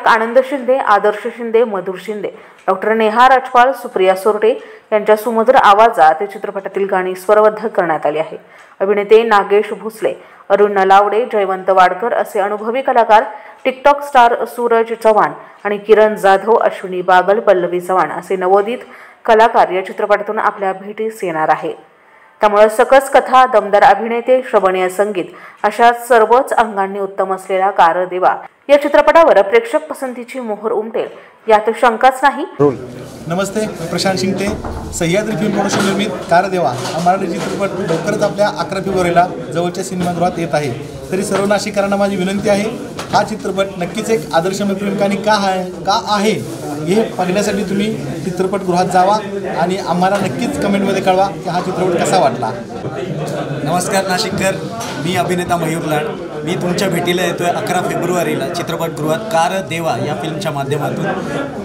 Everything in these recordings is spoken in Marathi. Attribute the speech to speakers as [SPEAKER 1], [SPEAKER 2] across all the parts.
[SPEAKER 1] आनंद शिंदे, आदर्श शिंदे, मधुर शिंदे, डॉक्टर नेहा राजपाल, सुप्रिया सोरटे यांच्या सुमधुर आवाजात या चित्रपटातील गाणी स्वरबद्ध करण्यात आली आहे। अभिनेते नागेश भोसले, अरुण नलावडे, जयवंत वाडकर असे अनुभवी कलाकार, टिकटॉक स्टार सूरज चव्हाण आणि किरण जाधव, अश्विनी बागल, पल्लवी चव्हाण असे नवोदित कलाकार या चित्रपटातून आपल्या भेटीस येणार आहे। त्यामुळे सकस कथा, दमदार अभिनेते, श्रवणीय संगीत अशा सर्वच अंगांनी उत्तम असलेला कारदेवा या चित्रपटावर प्रेक्षक पसंतीची मोहर उमटेल यात शंकाच नाही।
[SPEAKER 2] नमस्ते, प्रशांत शिंगटे, सह्याद्री फिल्म प्रोडक्शन निर्मित कारदेवा हा मराठी चित्रपट लवकरच आपल्या 11 फेब्रुवारीला जवळच्या सिनेमागृहात येत आहे। तरी सर्व नाशिककरांना माझी विनंती आहे, हा चित्रपट नक्कीच एक आदर्शमय प्रेम कहाणी का आहे हे बघण्यासाठी तुम्ही चित्रपटगृहात जावा आणि आम्हाला नक्कीच कमेंटमध्ये कळवा की हा चित्रपट कसा वाटला।
[SPEAKER 3] नमस्कार नाशिककर, मी अभिनेता मयूर लाड। मी तुमच्या भेटीला येतोय 11 फेब्रुवारीला चित्रपटगृहात कारदेवा या फिल्मच्या माध्यमातून।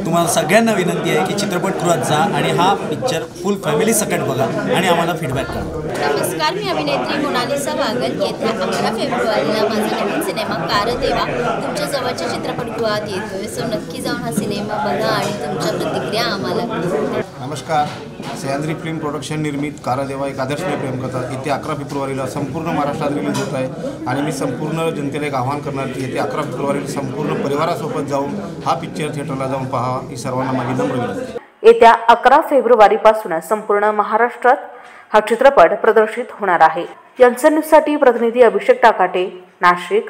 [SPEAKER 3] तुम्हाला सगळ्यांना विनंती आहे की चित्रपटगृहात जा आणि हा पिक्चर फुल फॅमिली सकट बघा आणि आम्हाला फीडबॅक करा।
[SPEAKER 4] नमस्कार, मी अभिनेत्री मोनालिसा वागल। येत्या 11 फेब्रुवारीला माझा नवीन सिनेमा कारदेवा तुमच्या जवळच्या चित्रपटगृहात येतोय। सो नक्की जाऊन हा सिनेमा बघा आणि तुमच्या प्रतिक्रिया आम्हाला कळवा।
[SPEAKER 5] नमस्कार, सह्याद्री फिल्म प्रोडक्शन निर्मित कारदेवा एक आदर्शमय प्रेमकथा येत्या 11 फेब्रुवारीला संपूर्ण महाराष्ट्रात रिलीज होत आहे आणि मी संपूर्ण जनतेला एक आवाहन करणार की येत्या 11 फेब्रुवारीला संपूर्ण परिवारासोबत जाऊन हा पिक्चर थिएटरला जाऊन पहा ही सर्वांना माझी नम्र विनंती।
[SPEAKER 1] येत्या 11 फेब्रुवारीपासून संपूर्ण महाराष्ट्रात हा चित्रपट प्रदर्शित होणार आहे। यांचं न्यूजसाठी प्रतिनिधी अभिषेक टाकाटे, नाशिक।